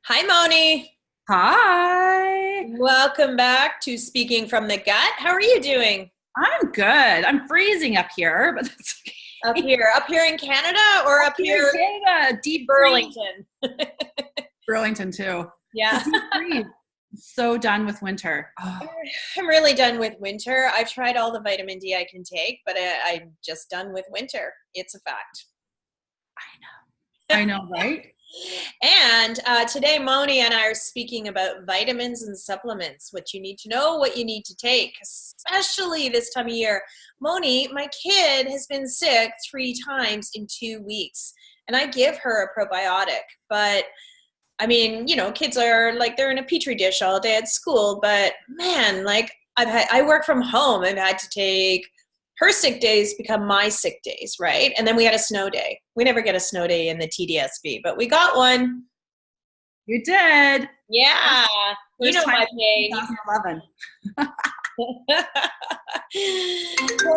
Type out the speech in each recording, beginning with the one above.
Hi, Moni. Hi, Welcome back to Speaking from the Gut. How are you doing I'm good. I'm freezing up here, but that's up okay. here? Up here in Canada or Up up here in here Canada, deep freeze. Burlington? Burlington too. The Yeah, deep freeze. So done with winter. Oh, I'm really done with winter. I've tried all the vitamin D I can take, but I'm just done with winter. It's a fact. I know, right? And today, Moni and I are speaking about vitamins and supplements, what you need to know, what you need to take, especially this time of year. Moni, my kid has been sick 3 times in 2 weeks, and I give her a probiotic. But I mean, kids are like they're in a petri dish all day at school. But man, like I work from home. I've had to take her sick days become my sick days, right? And then we had a snow day. We never get a snow day in the TDSB, but we got one. You did. Yeah, you First know time my since pain. 2011.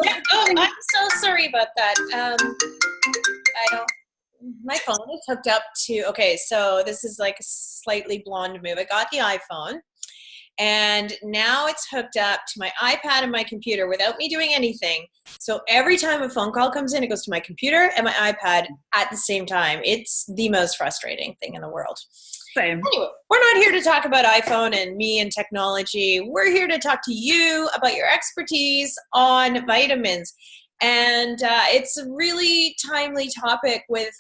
Yeah, oh, I'm so sorry about that. I don't. My phone is hooked up to. Okay, so this is like a slightly blonde move. I got the iPhone, and now it's hooked up to my iPad and my computer without me doing anything. So every time a phone call comes in, it goes to my computer and my iPad at the same time. It's the most frustrating thing in the world. Same. Anyway, we're not here to talk about iPhone and me and technology. We're here to talk to you about your expertise on vitamins. And it's a really timely topic with,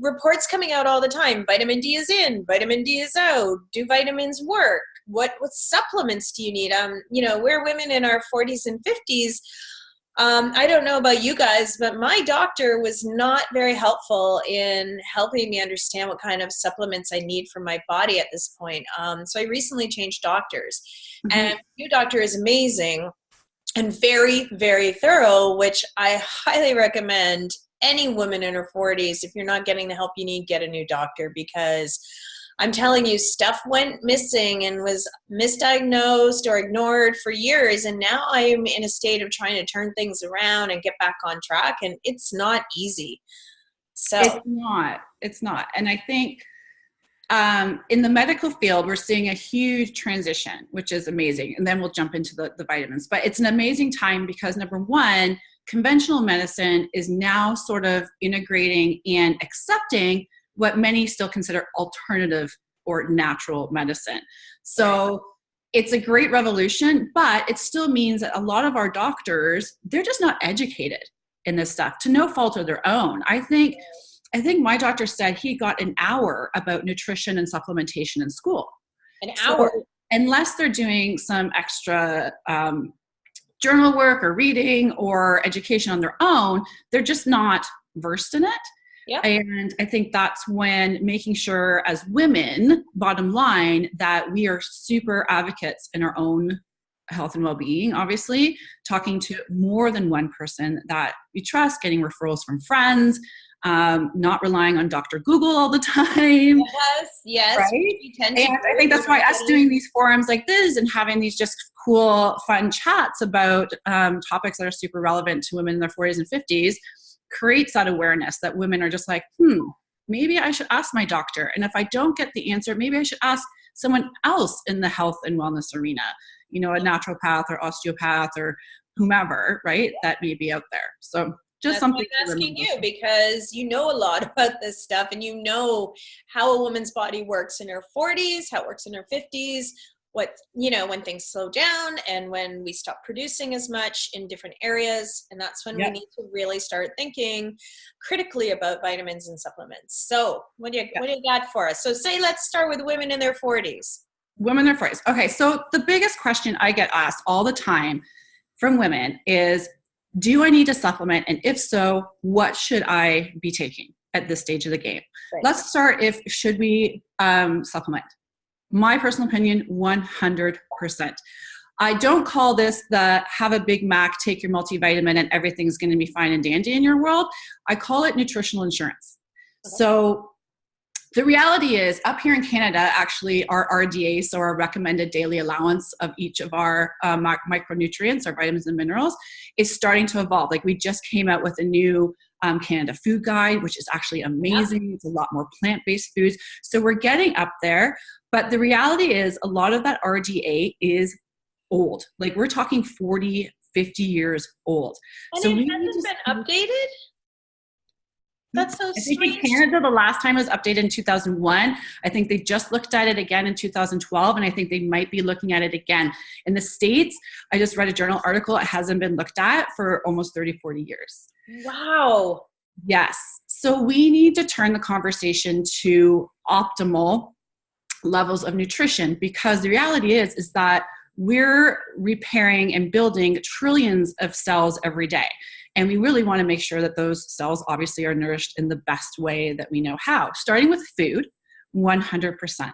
reports coming out all the time. Vitamin D is in, vitamin D is out. Do vitamins work? What supplements do you need? We're women in our 40s and 50s. I don't know about you guys, but my doctor was not very helpful in helping me understand what kind of supplements I need for my body at this point. So I recently changed doctors, Mhm. and new doctor is amazing and very, very thorough, which I highly recommend any woman in her 40s. If you're not getting the help you need, get a new doctor, because I'm telling you, stuff went missing and was misdiagnosed or ignored for years. And now I'm in a state of trying to turn things around and get back on track. And it's not easy. So, It's not. It's not. And I think in the medical field, we're seeing a huge transition, which is amazing. And then we'll jump into the vitamins. But it's an amazing time because, number one, conventional medicine is now sort of integrating and accepting what many still consider alternative or natural medicine. So it's a great revolution, but it still means that a lot of our doctors, they're just not educated in this stuff to no fault of their own. I think my doctor said he got an hour about nutrition and supplementation in school. an So hour. unless they're doing some extra journal work or reading or education on their own, they're just not versed in it. Yeah. And I think that's when making sure as women, bottom line, that we are super advocates in our own health and well-being, obviously, talking to more than one person that we trust, getting referrals from friends, not relying on Dr. Google all the time. Yes, yes. Right. We tend to And I think that's why us doing these forums like this and having these just cool, fun chats about topics that are super relevant to women in their 40s and 50s creates that awareness that women are just like, maybe I should ask my doctor. And if I don't get the answer, maybe I should ask someone else in the health and wellness arena, a naturopath or osteopath or whomever, right, that may be out there. So just That's why something I'm to asking remember. you, because you know a lot about this stuff, and you know how a woman's body works in her 40s, how it works in her 50s, when things slow down and when we stop producing as much in different areas. And that's when we Yep. need to really start thinking critically about vitamins and supplements. So what do you got for us? So let's start with women in their 40s. Women in their 40s. Okay, so the biggest question I get asked all the time from women is, do I need to supplement? And if so, what should I be taking at this stage of the game? Right. Let's start should we supplement? My personal opinion, 100%. I don't call this the have a Big Mac, take your multivitamin, and everything's going to be fine and dandy in your world. I call it nutritional insurance. Okay. So the reality is, up here in Canada, actually, our RDA, so our recommended daily allowance of each of our micronutrients, our vitamins and minerals, is starting to evolve. Like we just came out with a new Canada Food Guide, which is actually amazing. It's a lot more plant-based foods. So we're getting up there. But the reality is a lot of that RDA is old. Like we're talking 40, 50 years old. And so it hasn't been updated? That's so strange. I think in Canada, the last time it was updated in 2001. I think they just looked at it again in 2012, and I think they might be looking at it again. In the States, I just read a journal article. It hasn't been looked at for almost 30, 40 years. Wow. Yes. So we need to turn the conversation to optimal levels of nutrition, because the reality is that we're repairing and building trillions of cells every day. And we really want to make sure that those cells obviously are nourished in the best way that we know how, starting with food, 100%. Right.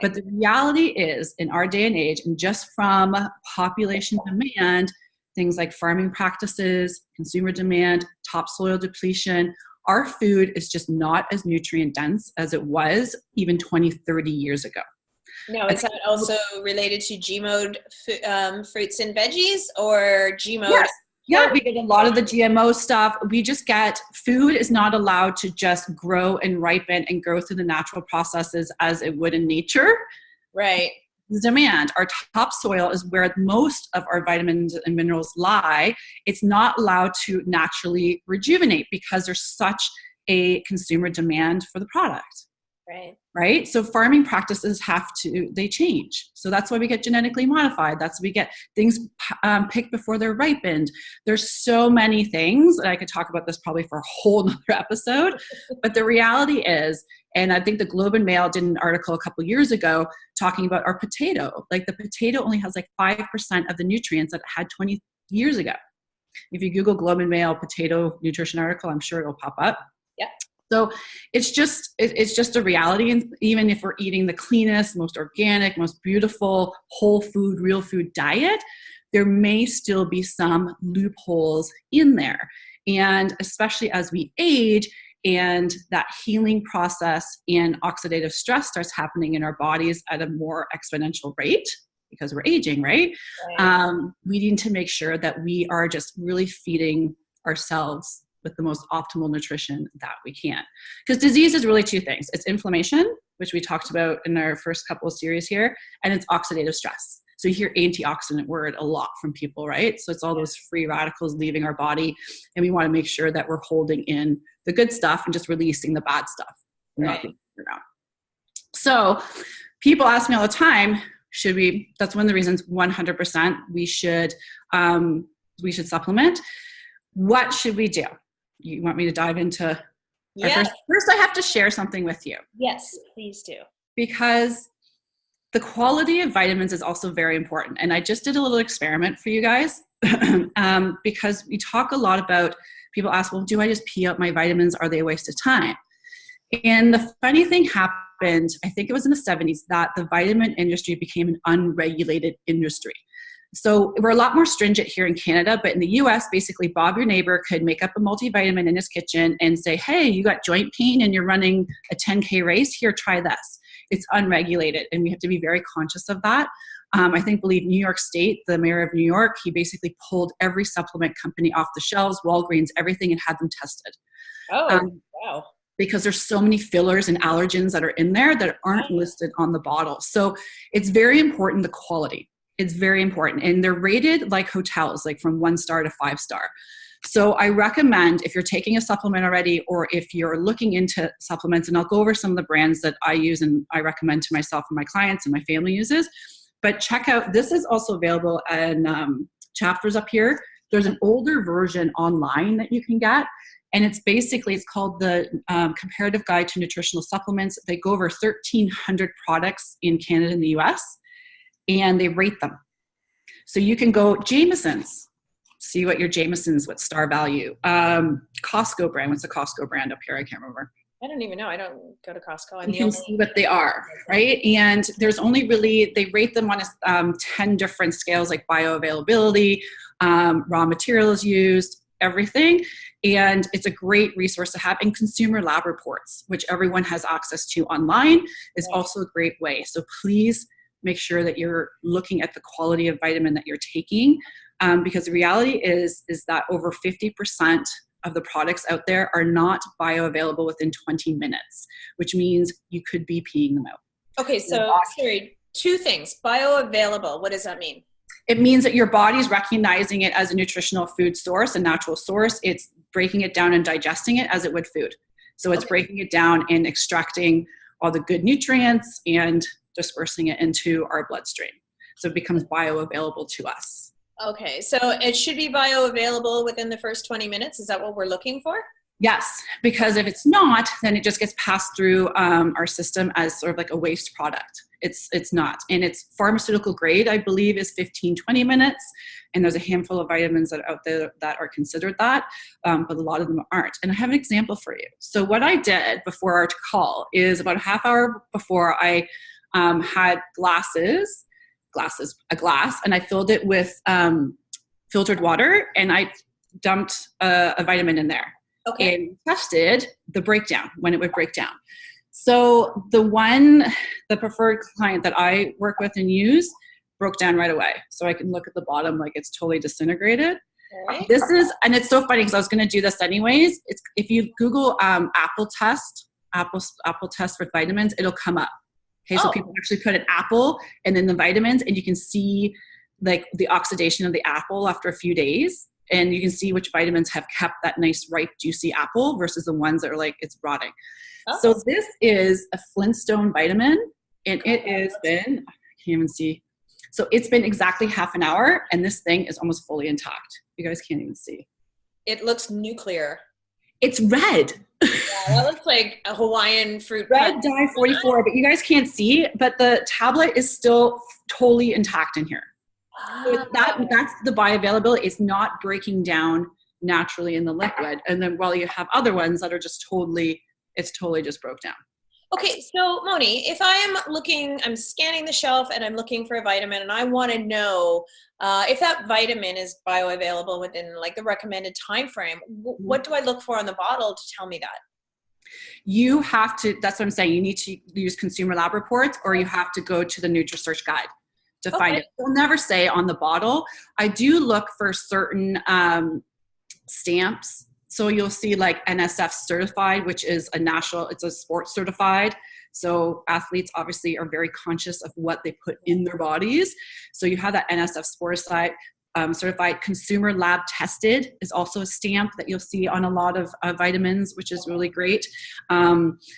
But the reality is, in our day and age, and just from population demand, things like farming practices, consumer demand, topsoil depletion, our food is just not as nutrient dense as it was even 20, 30 years ago. Now, is that also related to G-mode fruits and veggies, or G-mode? Yes. Yeah, we get a lot of the GMO stuff. We just get, food is not allowed to just grow and ripen and grow through the natural processes as it would in nature. Right. Demand. Our topsoil is where most of our vitamins and minerals lie. It's not allowed to naturally rejuvenate because there's such a consumer demand for the product. Right. So farming practices they change. So that's why we get genetically modified. That's why we get things picked before they're ripened. There's so many things, and I could talk about this probably for a whole nother episode. But the reality is, and I think the Globe and Mail did an article a couple of years ago talking about our potato. Like the potato only has like 5% of the nutrients that it had 20 years ago. If you Google Globe and Mail potato nutrition article, I'm sure it'll pop up. Yeah. So it's just a reality. And even if we're eating the cleanest, most organic, most beautiful, whole food, real food diet, there may still be some loopholes in there. And especially as we age and that healing process and oxidative stress starts happening in our bodies at a more exponential rate, because we're aging, right? We need to make sure that we are just really feeding ourselves with the most optimal nutrition that we can. Because disease is really two things. It's inflammation, which we talked about in our first couple of series here, and it's oxidative stress. So you hear antioxidant word a lot from people, right? So it's all those free radicals leaving our body, and we want to make sure that we're holding in the good stuff and just releasing the bad stuff. Right. So people ask me all the time, that's one of the reasons 100% we should supplement. What should we do? You want me to dive into? Yes. First, I have to share something with you. Yes, please do. Because the quality of vitamins is also very important. And I just did a little experiment for you guys because we talk a lot about, people ask, well, do I just pee out my vitamins? Are they a waste of time? And the funny thing happened, I think it was in the 70s, that the vitamin industry became an unregulated industry. So we're a lot more stringent here in Canada, but in the US, basically Bob, your neighbor, could make up a multivitamin in his kitchen and say, hey, you got joint pain and you're running a 10K race, here, try this. It's unregulated, and we have to be very conscious of that. Believe New York State, the mayor of New York, he basically pulled every supplement company off the shelves, Walgreens, everything, and had them tested. Oh, wow. Because there's so many fillers and allergens that are in there that aren't listed on the bottle. So it's very important, the quality. It's very important. And they're rated like hotels, like from 1 star to 5 star. So I recommend, if you're taking a supplement already, or if you're looking into supplements, and I'll go over some of the brands that I use and I recommend to myself and my clients and my family uses, but check out, this is also available in chapters up here. There's an older version online that you can get. And it's called the Comparative Guide to Nutritional Supplements. They go over 1,300 products in Canada and the US, and they rate them. So you can go Jameson's, see what your Jameson's, what star value. Costco brand, what's the Costco brand up here? I can't remember. I don't even know. I don't go to Costco. You can see what they are, right? And there's only they rate them on 10 different scales, like bioavailability, raw materials used, everything. And it's a great resource to have. And consumer lab reports, which everyone has access to online, is also a great way. So please make sure that you're looking at the quality of vitamin that you're taking, because the reality is that over 50% of the products out there are not bioavailable within 20 minutes, which means you could be peeing them out. Okay, so sorry, two things. Bioavailable, what does that mean? It means that your body's recognizing it as a nutritional food source, a natural source. It's breaking it down and digesting it as it would food. So it's breaking it down and extracting all the good nutrients and dispersing it into our bloodstream. So it becomes bioavailable to us. Okay, so it should be bioavailable within the first 20 minutes. Is that what we're looking for? Yes, because if it's not, then it just gets passed through our system as sort of like a waste product. It's not. And it's pharmaceutical grade, I believe, is 15, 20 minutes. And there's a handful of vitamins that are out there that are considered that, but a lot of them aren't. And I have an example for you. So what I did before our call is about a half hour before I had a glass, and I filled it with filtered water, and I dumped a vitamin in there. Okay. And tested the breakdown, when it would break down. So the preferred client that I work with and use broke down right away. So I can look at the bottom like it's totally disintegrated. Right. And it's so funny because I was going to do this anyways. It's if you Google apple test for vitamins, it'll come up. Okay, so people actually put an apple and then the vitamins, and you can see like the oxidation of the apple after a few days. And you can see which vitamins have kept that nice, ripe, juicy apple versus the ones that are like, it's rotting. Oh. So this is a Flintstone vitamin, and it has been, I can't even see. So it's been exactly half an hour, and this thing is almost fully intact. You guys can't even see. It looks nuclear. It's red. Yeah, that looks like a Hawaiian fruit. Red dye 44, but you guys can't see, but the tablet is still totally intact in here. So that's the bioavailability. It's not breaking down naturally in the liquid. And then while you have other ones that are just totally just broke down. Okay, so Moni, if I'm scanning the shelf and I'm looking for a vitamin and I want to know if that vitamin is bioavailable within like the recommended time frame, what do I look for on the bottle to tell me that? You have to, that's what I'm saying, you need to use consumer lab reports, or you have to go to the NutriSearch guide to find it. They'll never say on the bottle. I do look for certain stamps. So you'll see like NSF certified, which is it's a sports certified. So athletes obviously are very conscious of what they put in their bodies. So you have that NSF certified. Consumer lab tested is also a stamp that you'll see on a lot of vitamins, which is really great.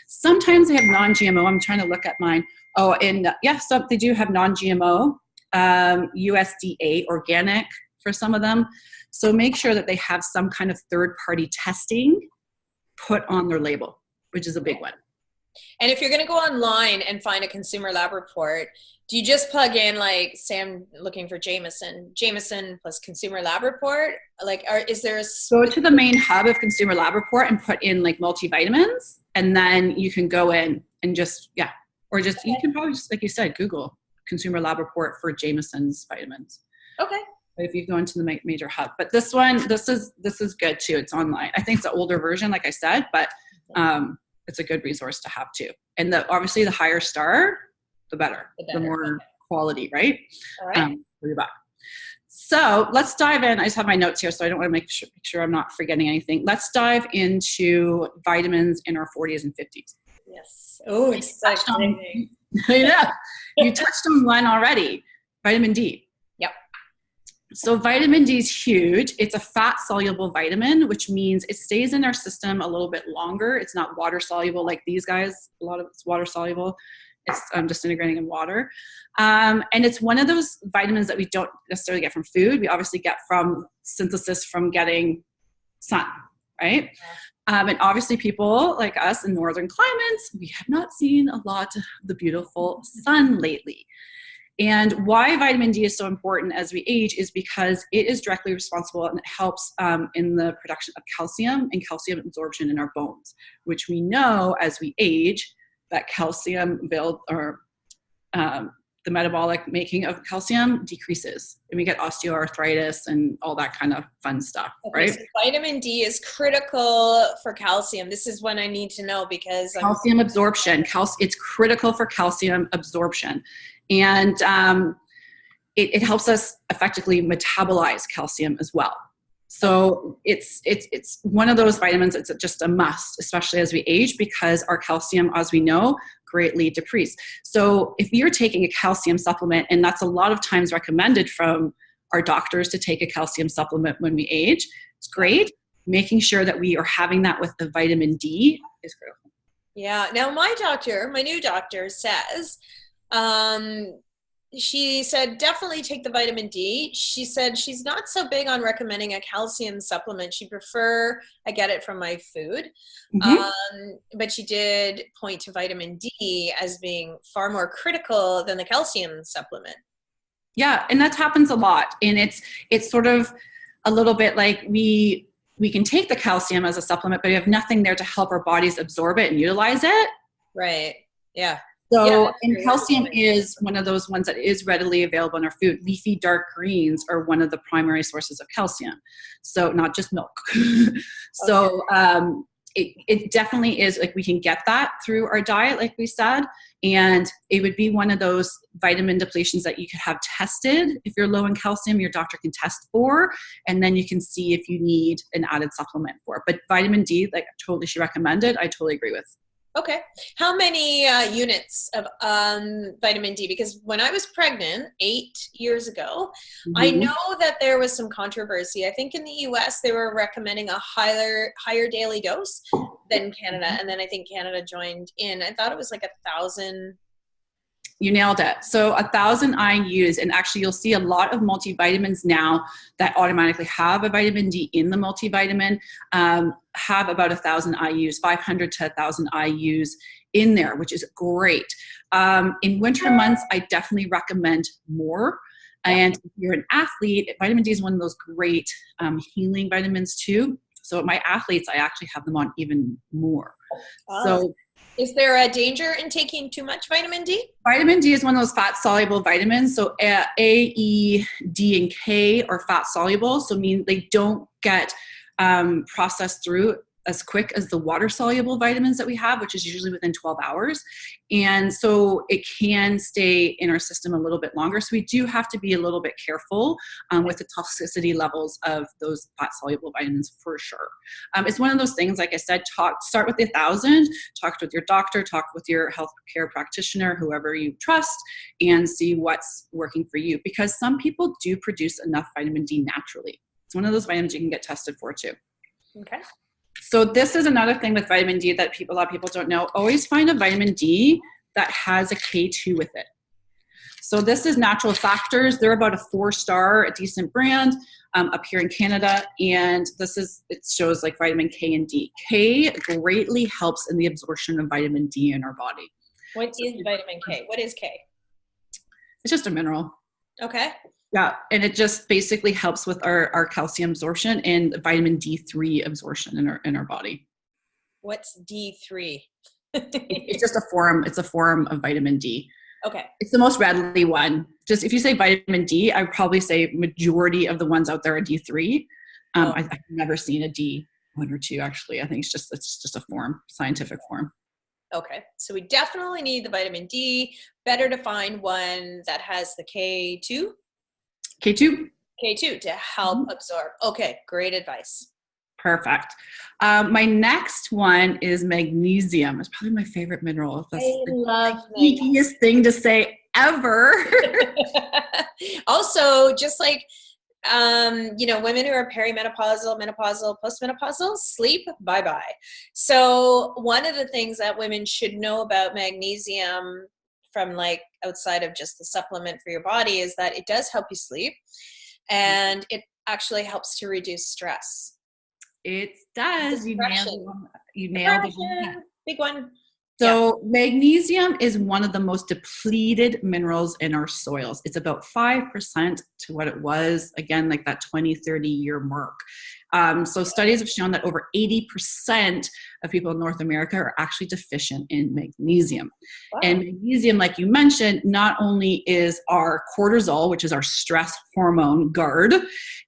Sometimes they have non-GMO. I'm trying to look at mine. Oh, and so they do have non-GMO, USDA organic for some of them. So make sure that they have some kind of third-party testing put on their label, which is a big one. And if you're going to go online and find a consumer lab report, do you just plug in like, say I'm looking for Jameson plus consumer lab report? Like, is there go to the main hub of consumer lab report and put in like multivitamins, and then you can go in and just, or just, you can probably just, like you said, Google consumer lab report for Jameson's vitamins. Okay. If you go into the major hub, but this is good too. It's online. I think it's an older version, like I said, but it's a good resource to have too. And obviously the higher star, the better, the more quality, right? All right. For your back. So let's dive in. I just have my notes here, so I don't want to make sure I'm not forgetting anything. Let's dive into vitamins in our 40s and 50s. Yes. Oh, it's exciting. Yeah. You touched on one already, vitamin D. Yep. So vitamin D is huge. It's a fat-soluble vitamin, which means it stays in our system a little bit longer. It's not water-soluble like these guys. A lot of it's water-soluble. It's disintegrating in water. And it's one of those vitamins that we don't necessarily get from food. We obviously get from synthesis from getting sun, right? Yeah. And obviously people like us in northern climates, we have not seen a lot of the beautiful sun lately. And why vitamin D is so important as we age is because it is directly responsible and it helps in the production of calcium and calcium absorption in our bones, which we know as we age that calcium the metabolic making of calcium decreases, and we get osteoarthritis and all that kind of fun stuff, right? So vitamin D is critical for calcium. This is one I need to know because calcium absorption. It's critical for calcium absorption, and it helps us effectively metabolize calcium as well. So it's one of those vitamins. It's just a must, especially as we age, because our calcium, as we know, greatly decrease. So if you're taking a calcium supplement, and that's a lot of times recommended from our doctors to take a calcium supplement when we age, it's great. Making sure that we are having that with the vitamin D is critical. Yeah. Now my new doctor says, she said, definitely take the vitamin D. She said she's not so big on recommending a calcium supplement. She'd prefer I get it from my food. But she did point to vitamin D as being far more critical than the calcium supplement. Yeah, and that happens a lot. And it's sort of a little bit like we can take the calcium as a supplement, but we have nothing there to help our bodies absorb it and utilize it. Right. Yeah. So, and calcium is one of those ones that is readily available in our food. Leafy dark greens are one of the primary sources of calcium. So not just milk. So it definitely is, like, we can get that through our diet, like we said, and it would be one of those vitamin depletions that you could have tested. If you're low in calcium, your doctor can test for, and then you can see if you need an added supplement for it. But vitamin D, like, totally she recommended, I totally agree with. Okay. How many units of vitamin D? Because when I was pregnant 8 years ago, I know that there was some controversy. I think in the US, they were recommending a higher daily dose than Canada. And then I think Canada joined in. I thought it was like 1,000. You nailed it. So 1,000 IUs, and actually you'll see a lot of multivitamins now that automatically have a vitamin D in the multivitamin, have about 1,000 IUs, 500 to 1,000 IUs in there, which is great. In winter months, I definitely recommend more. And if you're an athlete, vitamin D is one of those great healing vitamins too. So my athletes, I actually have them on even more. So is there a danger in taking too much vitamin D? Vitamin D is one of those fat-soluble vitamins. So A, E, D, and K are fat-soluble. So mean they don't get processed through as quick as the water-soluble vitamins that we have, which is usually within 12 hours. And so it can stay in our system a little bit longer. So we do have to be a little bit careful with the toxicity levels of those fat-soluble vitamins for sure. It's one of those things, like I said, start with 1,000, talk with your doctor, talk with your healthcare practitioner, whoever you trust, and see what's working for you. Because some people do produce enough vitamin D naturally. It's one of those vitamins you can get tested for too. Okay. So this is another thing with vitamin D that a lot of people don't know. Always find a vitamin D that has a K2 with it. So this is Natural Factors. They're about a 4-star, a decent brand up here in Canada. And it shows like vitamin K and D. K greatly helps in the absorption of vitamin D in our body. What is vitamin K? What is K? It's just a mineral. Okay. Yeah, and it just basically helps with our calcium absorption and vitamin D3 absorption in our body. What's D3? It's just a form. It's a form of vitamin D. Okay. It's the most readily one. Just if you say vitamin D, I would probably say majority of the ones out there are D3. I've never seen a D1 or 2 actually. I think it's just a form, scientific form. Okay, so we definitely need the vitamin D. Better to find one that has the K2. K2 to help absorb. Okay, great advice. Perfect. My next one is magnesium. It's probably my favorite mineral. That's love the easiest thing to say ever. Also, just like, women who are perimenopausal, menopausal, postmenopausal, sleep, bye-bye. So one of the things that women should know about magnesium from like outside of just the supplement for your body is that it does help you sleep, and it actually helps to reduce stress. It does. You nailed it. Big one. So magnesium is one of the most depleted minerals in our soils. It's about 5% to what it was, again, like that 20, 30-year mark. So studies have shown that over 80% of people in North America are actually deficient in magnesium. Wow. And magnesium, like you mentioned, not only is our cortisol, which is our stress hormone guard,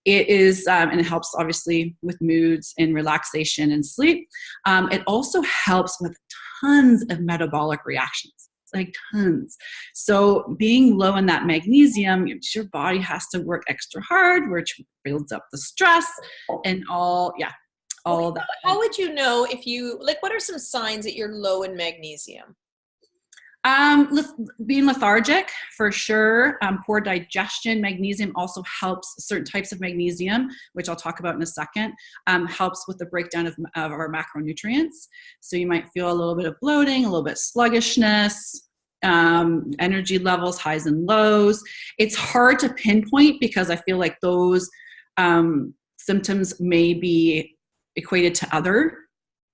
it is, and it helps obviously with moods and relaxation and sleep. It also helps with tons of metabolic reactions. like tons. So being low in that magnesium, your body has to work extra hard, which builds up the stress and all that. How would you know if you, like, what are some signs that you're low in magnesium? Being lethargic for sure. Poor digestion. Magnesium also helps, certain types of magnesium, which I'll talk about in a second, helps with the breakdown of our macronutrients. So you might feel a little bit of bloating, a little bit sluggishness, energy levels, highs and lows. It's hard to pinpoint because I feel like those symptoms may be equated to other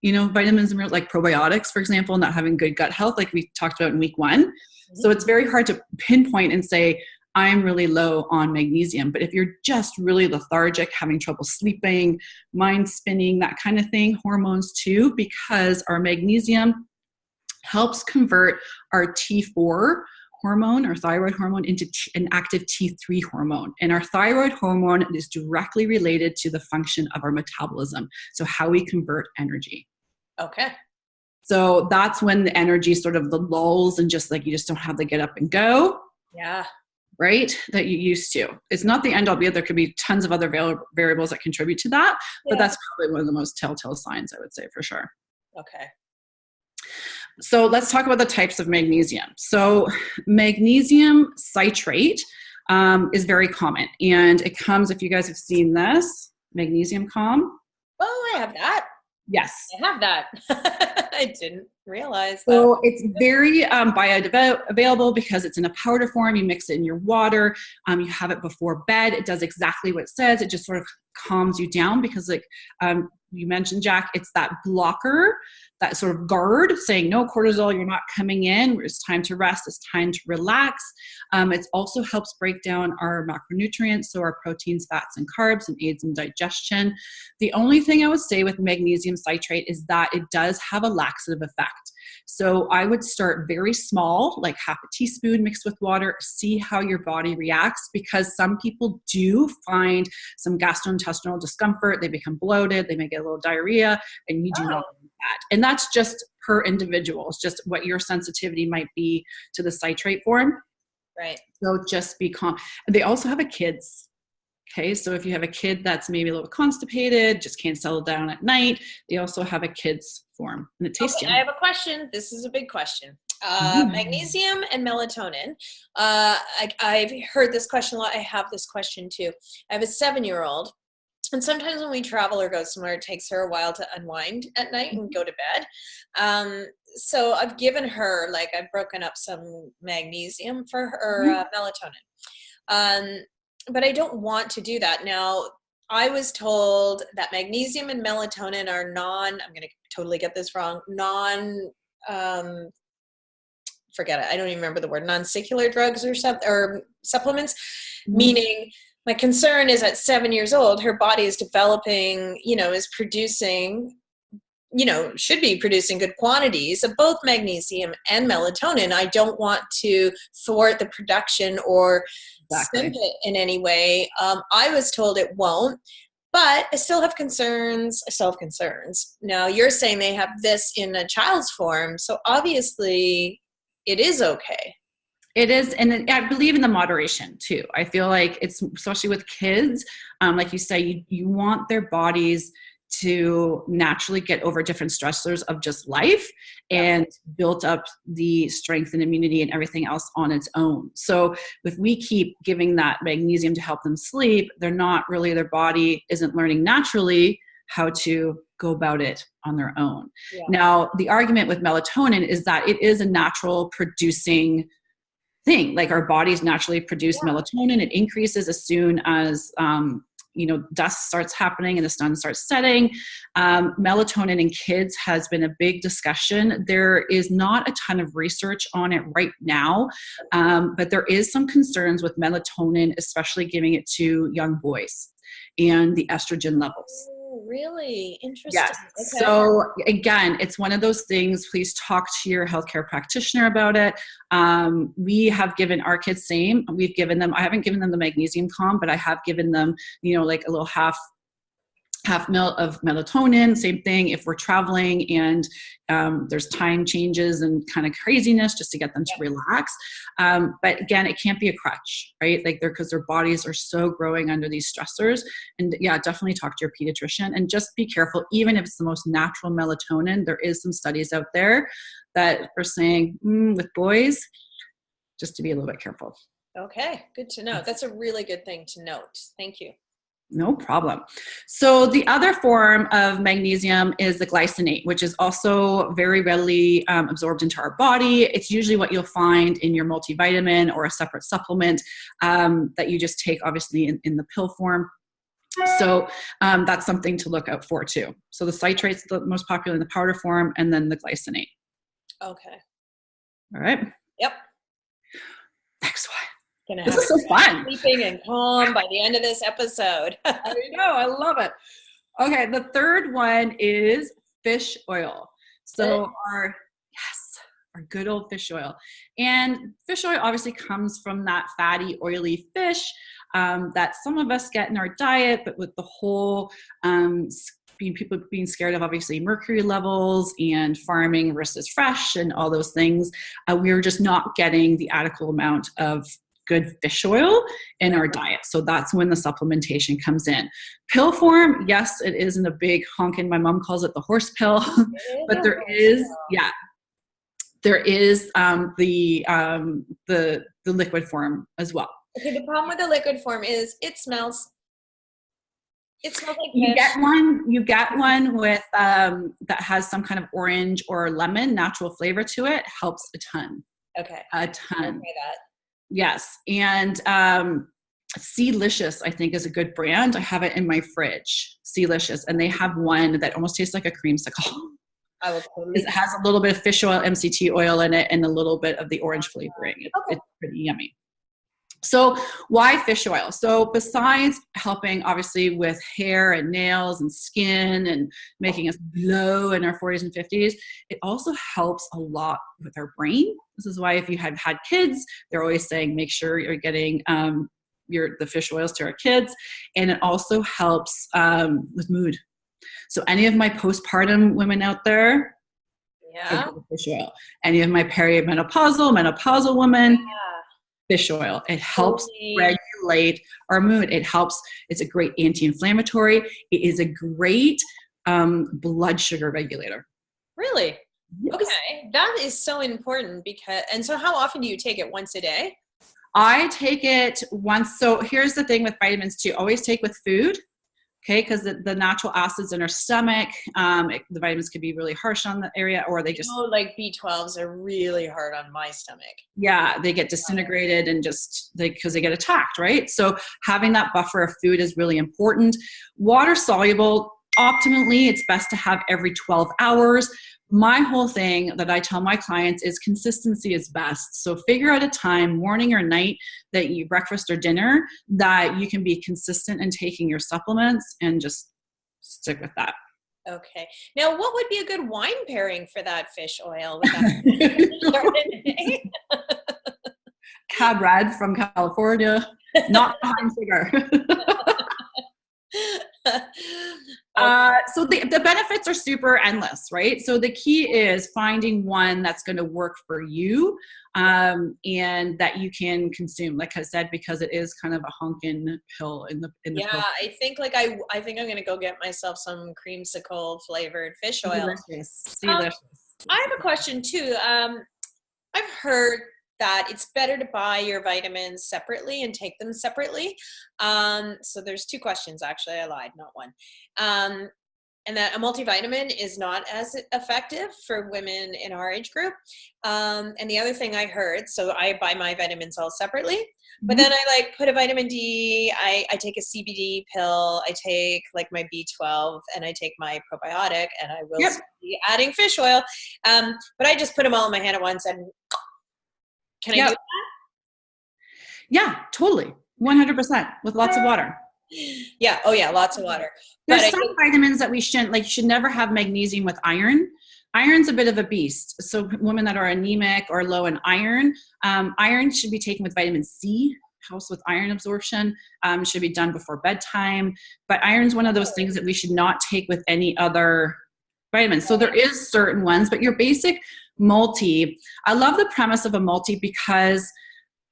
vitamins and minerals, like probiotics, for example, not having good gut health, like we talked about in week 1. So it's very hard to pinpoint and say, I'm really low on magnesium. But if you're just really lethargic, having trouble sleeping, mind spinning, that kind of thing, hormones too, because our magnesium helps convert our T4 hormone or thyroid hormone into an active T3 hormone. And our thyroid hormone is directly related to the function of our metabolism. So how we convert energy. Okay. So that's when the energy sort of the lulls and just like you just don't have the get up and go. Yeah. Right? That you used to. It's not the end all be all. There could be tons of other variables that contribute to that, but that's probably one of the most telltale signs, I would say, for sure. Okay. So let's talk about the types of magnesium. So magnesium citrate is very common, and it comes, if you guys have seen this, magnesium calm. Oh, I have that. Yes. I have that. I didn't realize that. So it's very bioavailable because it's in a powder form. You mix it in your water. You have it before bed. It does exactly what it says. It just sort of calms you down because like you mentioned, Jack, it's that blocker, that sort of guard saying, no cortisol, you're not coming in. It's time to rest. It's time to relax. It also helps break down our macronutrients, so our proteins, fats, and carbs, and aids in digestion. The only thing I would say with magnesium citrate is that it does have a laxative effect. So I would start very small, like half a teaspoon mixed with water, see how your body reacts, because some people do find some gastrointestinal discomfort. They become bloated. They may get a little diarrhea, and you do not want that. And that's just per individual. It's just what your sensitivity might be to the citrate form. Right. So just be calm. They also have a kids. Okay, so if you have a kid that's maybe a little constipated, just can't settle down at night, they also have a kids form, and it tastes yummy. I have a question. This is a big question. Magnesium and melatonin. I've heard this question a lot. I have this question too. I have a 7-year-old, and sometimes when we travel or go somewhere, it takes her a while to unwind at night and go to bed. So I've given her, like, I've broken up some magnesium for her melatonin. But I don't want to do that. Now, I was told that magnesium and melatonin are I'm going to totally get this wrong, forget it. I don't even remember the word, non-secular drugs or supplements, meaning my concern is at 7 years old, her body is developing, is producing, should be producing good quantities of both magnesium and melatonin. I don't want to thwart the production or stimulate it in any way. I was told it won't, but I still have concerns. Now you're saying they have this in a child's form, so obviously it is okay. It is, and I believe in the moderation too. I feel like it's, especially with kids, like you say, you want their bodies to naturally get over different stressors of just life and build up the strength and immunity and everything else on its own. So if we keep giving that magnesium to help them sleep, their body isn't learning naturally how to go about it on their own. Yeah. Now, the argument with melatonin is that it is a natural producing thing. Like our bodies naturally produce melatonin. It increases as soon as, dusk starts happening and the sun starts setting. Melatonin in kids has been a big discussion. There is not a ton of research on it right now, but there is some concerns with melatonin, especially giving it to young boys and the estrogen levels. Really interesting. Yes. Okay. So again, it's one of those things. Please talk to your healthcare practitioner about it. We have given our kids same. We've given them. I haven't given them the magnesium calm, but I have given them, like a little half half mil of melatonin. Same thing if we're traveling and there's time changes and kind of craziness, just to get them to relax. But again, it can't be a crutch, right? Like because their bodies are so growing under these stressors. And yeah, definitely talk to your pediatrician and just be careful. Even if it's the most natural melatonin, there is some studies out there that are saying with boys, just to be a little bit careful. Okay, good to know. That's a really good thing to note. Thank you. No problem. So the other form of magnesium is the glycinate, which is also very readily absorbed into our body. It's usually what you'll find in your multivitamin or a separate supplement that you just take, obviously, in the pill form. So that's something to look out for too. So the citrate's the most popular in the powder form, and then the glycinate. Okay. All right. Yep. Next one. This is so fun. Sleeping and calm by the end of this episode. I know, I love it. Okay, the third one is fish oil. So our good old fish oil. And fish oil obviously comes from that fatty, oily fish that some of us get in our diet, but with the whole people being scared of obviously mercury levels and farming versus fresh and all those things, we were just not getting the adequate amount of good fish oil in our diet. So that's when the supplementation comes in. Pill form, yes, it is in a big honkin'. My mom calls it the horse pill, but there is the liquid form as well. Okay, the problem with the liquid form is it smells like fish. You get one with that has some kind of orange or lemon natural flavor to it. Helps a ton. Okay. A ton. Okay, that. Yes. And Sealicious, I think, is a good brand. I have it in my fridge, Sealicious. And they have one that almost tastes like a creamsicle. I will totally. It has a little bit of fish oil, MCT oil in it, and a little bit of the orange flavoring. It's pretty yummy. So why fish oil? So besides helping obviously with hair and nails and skin and making us glow in our 40s and 50s, it also helps a lot with our brain. This is why if you have had kids, they're always saying make sure you're getting the fish oils to our kids. And it also helps with mood. So any of my postpartum women out there, fish oil. Any of my menopausal women, fish oil. It helps regulate our mood. It's a great anti-inflammatory. It is a great blood sugar regulator. Really? Yes. Okay. That is so important and so how often do you take it? Once a day? I take it once. So here's the thing with vitamins too. Always take with food. Okay, because the natural acids in our stomach, the vitamins could be really harsh on the area, or they just like B12s are really hard on my stomach. Yeah, they get disintegrated and because they get attacked, right? So having that buffer of food is really important. Water soluble, optimally, it's best to have every 12 hours. My whole thing that I tell my clients is consistency is best. So figure out a time, morning or night, that you breakfast or dinner, that you can be consistent in taking your supplements and just stick with that. Okay. Now, what would be a good wine pairing for that fish oil? With that Cab Red from California, not behind sugar. So the benefits are super endless, right? So the key is finding one that's going to work for you and that you can consume, like I said, because it is kind of a honkin' pill in the pill. I think I think I'm going to go get myself some creamsicle flavored fish oil. Delicious. I have a question too. I've heard that it's better to buy your vitamins separately and take them separately. So there's two questions, actually. I lied, not one. And that a multivitamin is not as effective for women in our age group. And the other thing I heard, so I buy my vitamins all separately, but then I put a vitamin D, I take a CBD pill, I take my B12, and I take my probiotic, and I will be adding fish oil. But I just put them all in my hand at once and can I do that? Yeah, totally. 100% with lots of water. Yeah. Oh yeah. Lots of water. There's some vitamins that we should never have magnesium with iron. Iron's a bit of a beast. So women that are anemic or low in iron, iron should be taken with vitamin C. helps with iron absorption. Should be done before bedtime. But iron is one of those things that we should not take with any other vitamins. So there is certain ones, but your basic multi, I love the premise of a multi because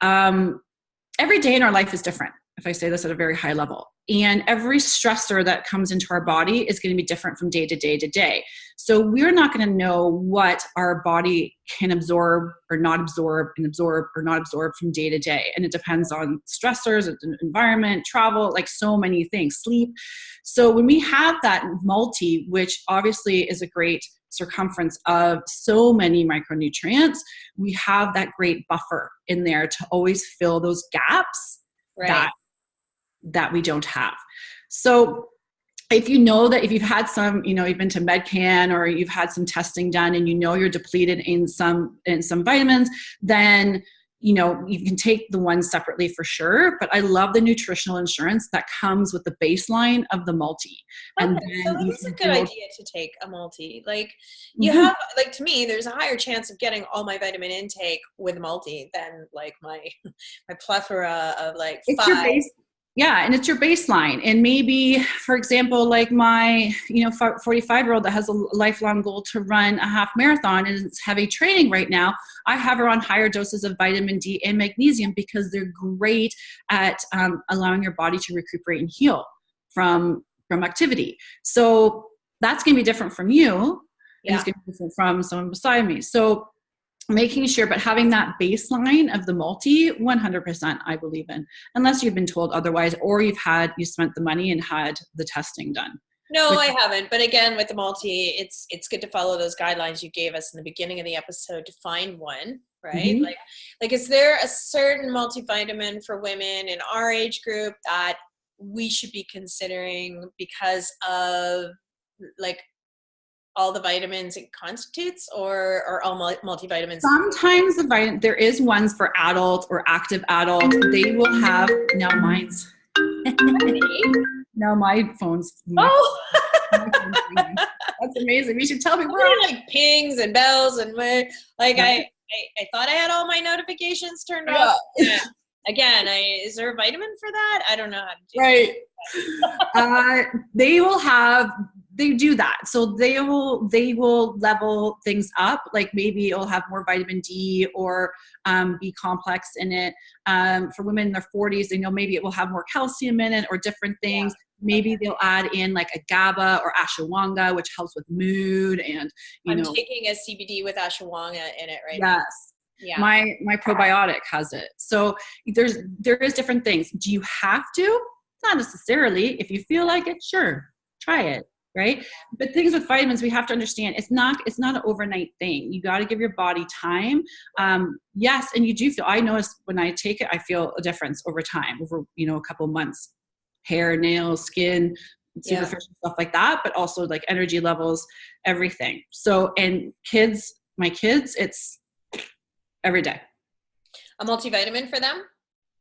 every day in our life is different, if I say this at a very high level. And every stressor that comes into our body is going to be different from day to day to day. So we're not going to know what our body can absorb or not absorb and absorb or not absorb from day to day. And it depends on stressors, environment, travel, like so many things, sleep. So when we have that multi, which obviously is a great circumference of so many micronutrients, we have that great buffer in there to always fill those gaps that we don't have. So if you know that if you've had some, you've been to MedCan or you've had some testing done and you're depleted in some vitamins, then you can take the ones separately for sure. But I love the nutritional insurance that comes with the baseline of the multi. And then so it is a good idea to take a multi. Like you have, like to me, there's a higher chance of getting all my vitamin intake with a multi than like my plethora of like it's 5. Your base. Yeah, and it's your baseline. And maybe, for example, like my 45-year-old that has a lifelong goal to run a half marathon and is heavy training right now, I have her on higher doses of vitamin D and magnesium because they're great at allowing your body to recuperate and heal from activity. So that's going to be different from you, and it's going to be different from someone beside me. So making sure, but having that baseline of the multi, 100% I believe in, unless you've been told otherwise, or you spent the money and had the testing done. No, I haven't. But again, with the multi, it's good to follow those guidelines you gave us in the beginning of the episode to find one, right? Mm-hmm. Like, is there a certain multivitamin for women in our age group that we should be considering because of like all the vitamins it constitutes, or all multivitamins? Sometimes there is ones for adult or active adult. They will have, now mine's, now my phone's. That's amazing. We should tell people. Like pings and bells and like I thought I had all my notifications turned off. Yeah. Again, is there a vitamin for that? I don't know how to do that. They do that. So they will level things up. Like maybe it'll have more vitamin D or B complex in it. For women in their 40s, they know maybe it will have more calcium in it or different things. Yeah. Maybe they'll add in like a GABA or ashwagandha, which helps with mood. And I'm taking a CBD with ashwagandha in it right now. Yes. Yeah. My probiotic has it. So there is different things. Do you have to? Not necessarily. If you feel like it, sure, try it. Right? But things with vitamins, we have to understand it's not an overnight thing. You got to give your body time. Yes. And you do feel, I notice when I take it, I feel a difference over time, over, a couple of months, hair, nails, skin, superficial stuff like that, but also like energy levels, everything. So, and my kids, it's every day. A multivitamin for them?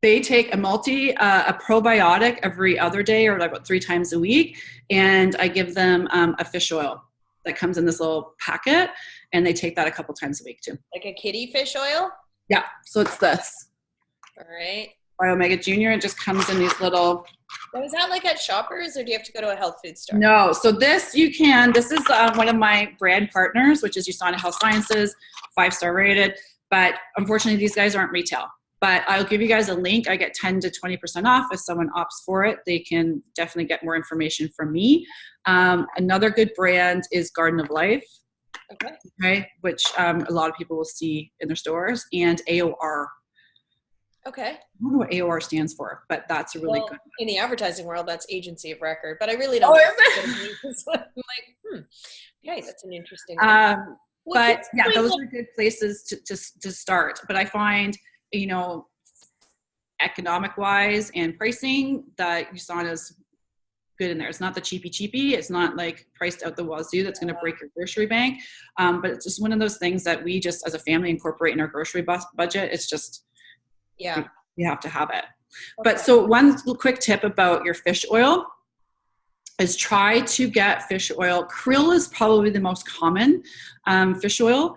They take a probiotic every other day or like 3 times a week. And I give them a fish oil that comes in this little packet, and they take that a couple times a week too. Like a kitty fish oil? Yeah. So it's this. All right. Biomega Junior. It just comes in these little. So is that like at Shoppers, or do you have to go to a health food store? No. So this is one of my brand partners, which is USANA Health Sciences, 5-star rated. But unfortunately, these guys aren't retail. But I'll give you guys a link. I get 10 to 20% off if someone opts for it. They can definitely get more information from me. Another good brand is Garden of Life, okay, which a lot of people will see in their stores, and AOR. Okay. I don't know what AOR stands for, but that's a really good one. In the advertising world, that's agency of record, but I really don't know what it means. I'm like, okay, that's an interesting one. But yeah, those are good places to start. But I find, economic wise and pricing, that USANA's good in there. It's not the cheapy. It's not like priced out the wazoo that's going to break your grocery bank. But it's just one of those things that we just as a family incorporate in our grocery budget. It's just, you have to have it. Okay. But so one quick tip about your fish oil is try to get fish oil. Krill is probably the most common fish oil.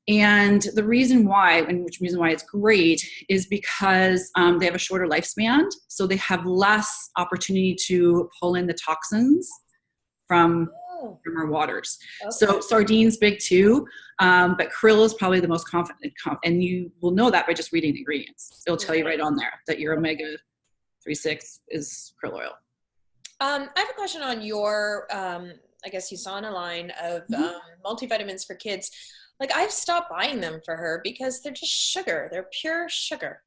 And the reason why, and which reason why it's great, is because they have a shorter lifespan. So they have less opportunity to pull in the toxins from our waters. Okay. So sardines big too, but krill is probably the most confident, and you will know that by just reading the ingredients. It'll tell you right on there that your omega-3/6 is krill oil. I have a question on your, I guess USANA line of multivitamins for kids. Like, I've stopped buying them for her because they're just sugar. They're pure sugar.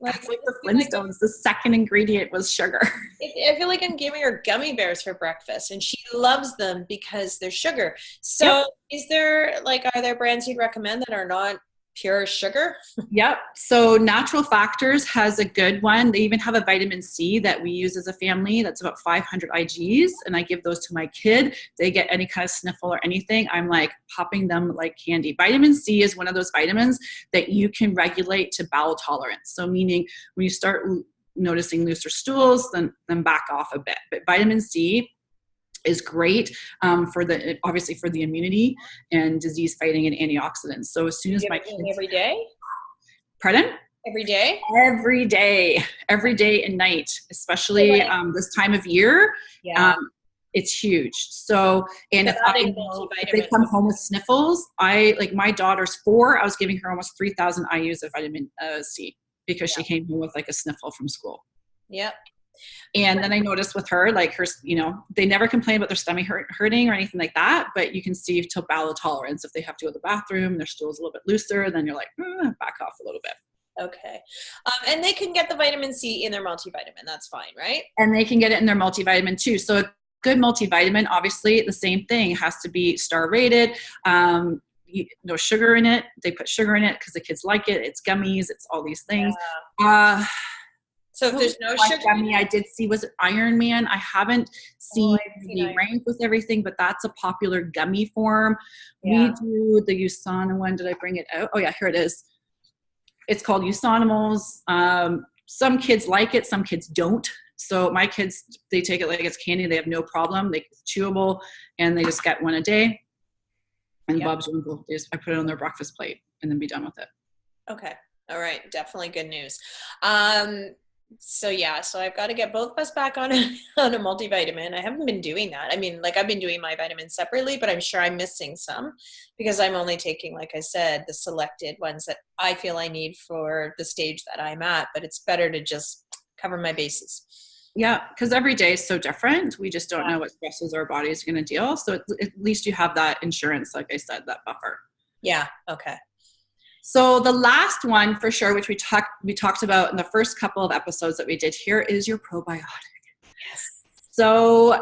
That's like the Flintstones. The second ingredient was sugar. I feel like I'm giving her gummy bears for breakfast, and she loves them because they're sugar. So is there, like, are there brands you'd recommend that are not pure sugar? Yep. So Natural Factors has a good one. They even have a vitamin C that we use as a family. That's about 500 IGs. And I give those to my kid. They get any kind of sniffle or anything, I'm like popping them like candy. Vitamin C is one of those vitamins that you can regulate to bowel tolerance. So meaning when you start noticing looser stools, then back off a bit. But vitamin C is great obviously for the immunity and disease fighting and antioxidants. So as soon as my kids, every day. Pardon? Every day? Every day and night, especially this time of year. Yeah. It's huge. So, and if they come home with sniffles, like my daughter's 4, I was giving her almost 3,000 IUs of vitamin C because she came home with like a sniffle from school. Yep. And then I noticed with her, like her, they never complain about their stomach hurting or anything like that, but you can see till bowel tolerance. If they have to go to the bathroom, their stool's a little bit looser, then you're like, back off a little bit. Okay. And they can get the vitamin C in their multivitamin. That's fine, right? And they can get it in their multivitamin too. So a good multivitamin, obviously the same thing, has to be star rated. No sugar in it. They put sugar in it because the kids like it. It's gummies. It's all these things. Yeah. So if there's no sugar, gummy, I did see, was it Iron Man? I haven't seen the rank with everything, but that's a popular gummy form. Yeah. We do the USANA one. Did I bring it out? Oh yeah, here it is. It's called USANIMals. Some kids like it, some kids don't. So my kids, they take it like it's candy. They have no problem. It's chewable, and they just get one a day. And Bob's Winkle, I put it on their breakfast plate and then be done with it. Okay. All right. Definitely good news. So I've got to get both of us back on a multivitamin. I haven't been doing that. I mean, like, I've been doing my vitamins separately, but I'm sure I'm missing some because I'm only taking, like I said, the selected ones that I feel I need for the stage that I'm at, but it's better to just cover my bases. Yeah, because every day is so different. We just don't know what stresses our bodies are going to deal. So at least you have that insurance, like I said, that buffer. Yeah. Okay. So the last one for sure, which we talked about in the first couple of episodes that we did here, is your probiotic. Yes. So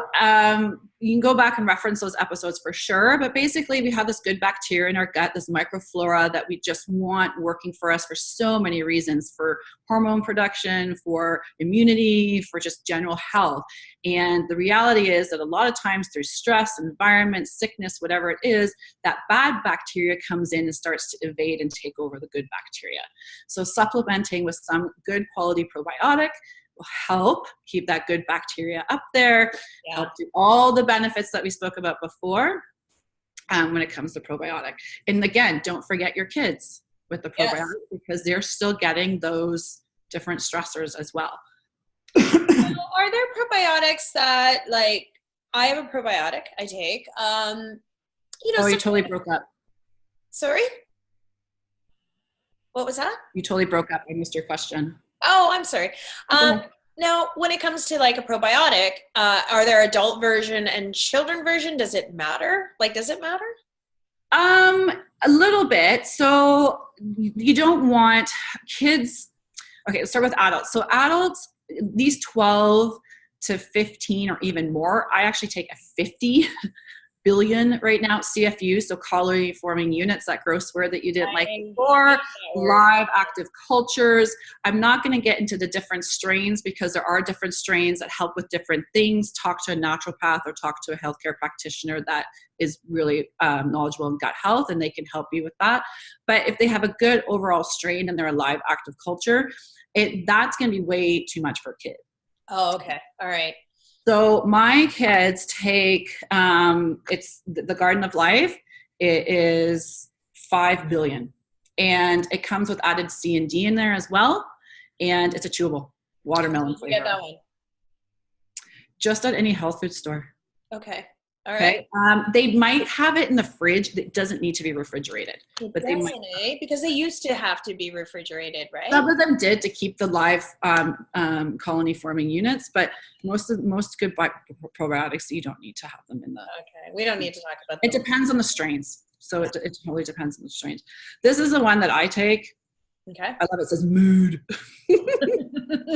you can go back and reference those episodes for sure. But basically, we have this good bacteria in our gut, this microflora that we just want working for us for so many reasons, for hormone production, for immunity, for just general health. And the reality is that a lot of times through stress, environment, sickness, whatever it is, that bad bacteria comes in and starts to evade and take over the good bacteria. So supplementing with some good quality probiotic will help keep that good bacteria up there, help do all the benefits that we spoke about before when it comes to probiotic. And again, don't forget your kids with the probiotic because they're still getting those different stressors as well. Are there probiotics that, like, I have a probiotic I take, you totally broke up. Sorry? What was that? You totally broke up. I missed your question. Oh, I'm sorry. Now, when it comes to like a probiotic, are there adult version and children version? Does it matter? Like, does it matter? A little bit. So you don't want kids. Okay, let's start with adults. So adults, these 12 to 15 or even more, I actually take a 50 billion right now, CFU, so colony forming units, that gross word that you didn't like before, live active cultures. I'm not going to get into the different strains because there are different strains that help with different things. Talk to a naturopath or talk to a healthcare practitioner that is really knowledgeable in gut health, and they can help you with that. But if they have a good overall strain and they're a live active culture, that's going to be way too much for a kid. Oh, okay. All right. So my kids take, it's the Garden of Life. It is 5 billion. And it comes with added C and D in there as well. And it's a chewable watermelon Where'd you get flavor. that one? Just at any health food store. Okay. All right. Okay. They might have it in the fridge. It doesn't need to be refrigerated. But they might, because they used to have to be refrigerated, right? Some of them did to keep the live colony forming units, but most good probiotics, you don't need to have them in the. Okay, we don't need to talk about. It depends on the strains, so it totally depends on the strains. This is the one that I take. Okay. I love it. It says mood.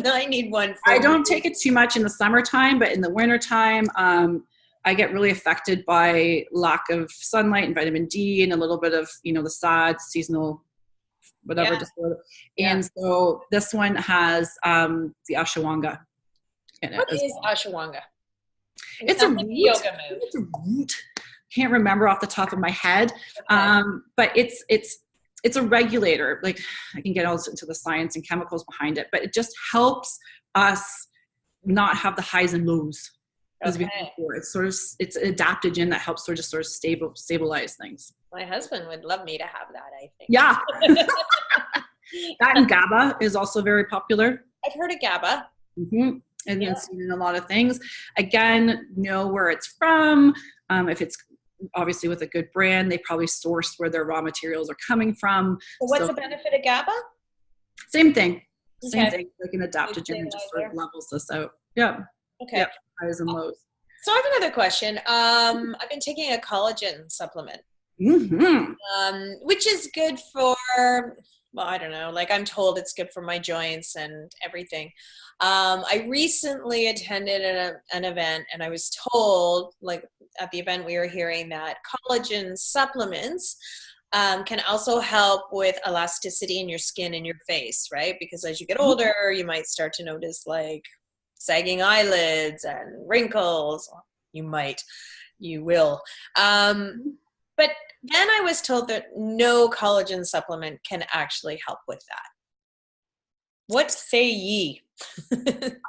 I need one. I don't take it too much in the summertime, but in the wintertime, I get really affected by lack of sunlight and vitamin D and a little bit of, the SAD, seasonal whatever disorder. And so this one has the ashwagandha in it. What is ashwagandha? It's a root. Yoga move. It's a root. Can't remember off the top of my head. Okay. But it's a regulator. Like, I can get all into the science and chemicals behind it, but it just helps us not have the highs and lows. Okay. It's it's an adaptogen that helps sort of stabilize things. My husband would love me to have that, I think. Yeah. That and GABA is also very popular. I've heard of GABA. Mm-hmm. And then seen in a lot of things. Again, know where it's from. If it's obviously with a good brand, they probably source where their raw materials are coming from. So what's the benefit of GABA? Same thing. Okay. Same thing. Like an adaptogen just sort of levels this out. Yeah. Okay. Yep. Highs and lows. So I have another question. I've been taking a collagen supplement, which is good for, well, I don't know, like I'm told it's good for my joints and everything. I recently attended an event and I was told, like at the event we were hearing that collagen supplements can also help with elasticity in your skin and your face, right? Because as you get older, you might start to notice like sagging eyelids and wrinkles. You will. But then I was told that no collagen supplement can actually help with that. What say ye?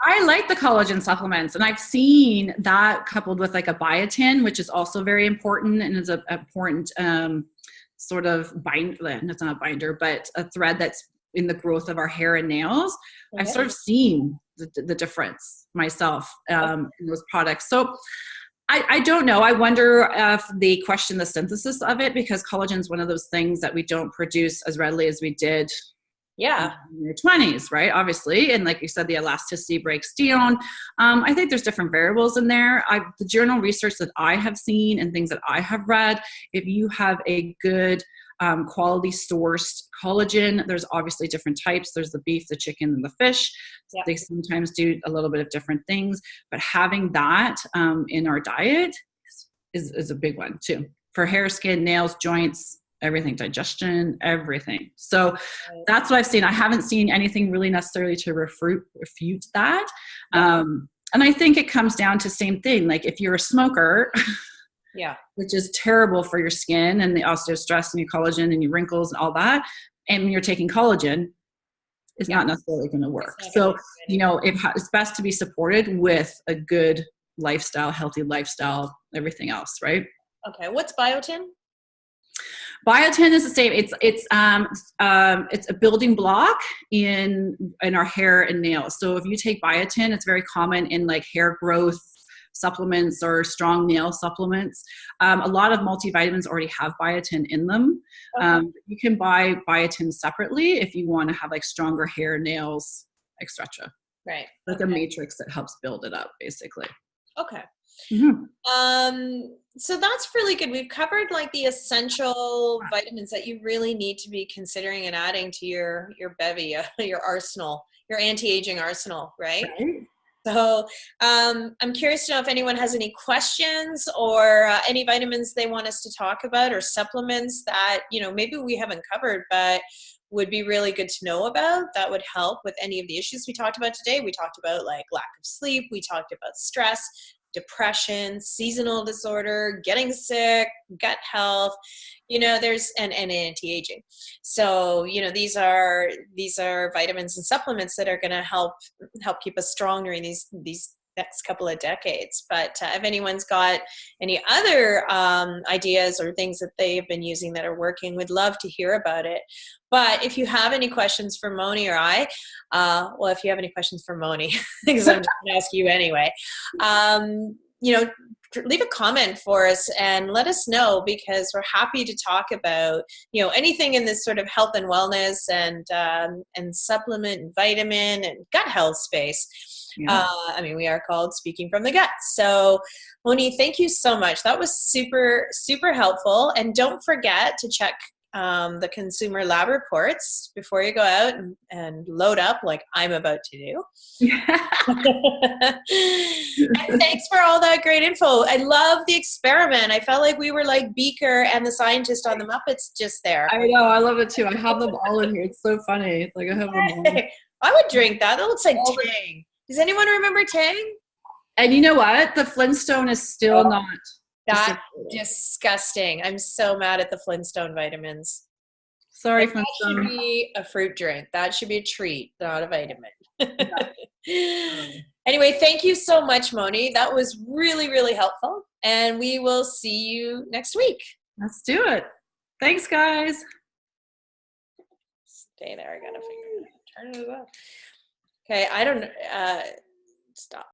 I like the collagen supplements, and I've seen that coupled with like a biotin, which is also very important and is an important sort of binder. It's not a binder, but a thread that's in the growth of our hair and nails. I've sort of seen the difference myself in those products. So I don't know. I wonder if they question the synthesis of it, because collagen is one of those things that we don't produce as readily as we did in your 20s, right? Obviously. And like you said, the elasticity breaks down. I think there's different variables in there. The journal research that I have seen and things that I have read, if you have a good quality sourced collagen, there's obviously different types. There's the beef, the chicken, and the fish. Yep. They sometimes do a little bit of different things, but having that in our diet is a big one too, for hair, skin, nails, joints, everything, digestion, everything. So that's what I've seen. I haven't seen anything really necessarily to refute that. And I think it comes down to same thing. Like if you're a smoker, which is terrible for your skin and the osteostress and your collagen and your wrinkles and all that, and you're taking collagen, it's not necessarily going to work. So, it's best to be supported with a good lifestyle, healthy lifestyle, everything else, right? Okay. What's biotin? Biotin is the same. It's a building block in our hair and nails. So if you take biotin, it's very common in like hair growth supplements or strong nail supplements. A lot of multivitamins already have biotin in them. You can buy biotin separately if you want to have like stronger hair, nails, etc. Right. Like a matrix that helps build it up, basically. Okay. Mm-hmm. So that's really good. We've covered like the essential vitamins that you really need to be considering and adding to your bevy, your arsenal, your anti-aging arsenal, right? So I'm curious to know if anyone has any questions or any vitamins they want us to talk about or supplements that, maybe we haven't covered, but would be really good to know about that would help with any of the issues we talked about today. We talked about like lack of sleep. We talked about stress, depression, seasonal disorder, getting sick, gut health, there's and anti-aging. So, these are vitamins and supplements that are going to help keep us strong during these next couple of decades. But if anyone's got any other ideas or things that they've been using that are working, we'd love to hear about it. But if you have any questions for Moni or I, well, if you have any questions for Moni, because I'm just going to ask you anyway, you know, leave a comment for us and let us know, because we're happy to talk about, you know, anything in this sort of health and wellness and supplement and vitamin and gut health space. Yeah. I mean, we are called Speaking from the Gut. So Moni, thank you so much. That was super, super helpful. And don't forget to check the consumer lab reports before you go out and load up like I'm about to do. And thanks for all that great info. I love the experiment. I felt like we were like Beaker and the scientist on the Muppets just there. I know, I love it too. I have them all in here. It's so funny. It's like I have them all. I would drink that. That looks like Tang. Does anyone remember Tang? And you know what? The Flintstone is still not. That's disgusting. I'm so mad at the Flintstone vitamins. Sorry, That should be a fruit drink. That should be a treat, not a vitamin. Anyway, thank you so much, Moni. That was really, really helpful. And we will see you next week. Let's do it. Thanks, guys. Stay there. I got to figure it out. Turn it off. Okay, I don't stop.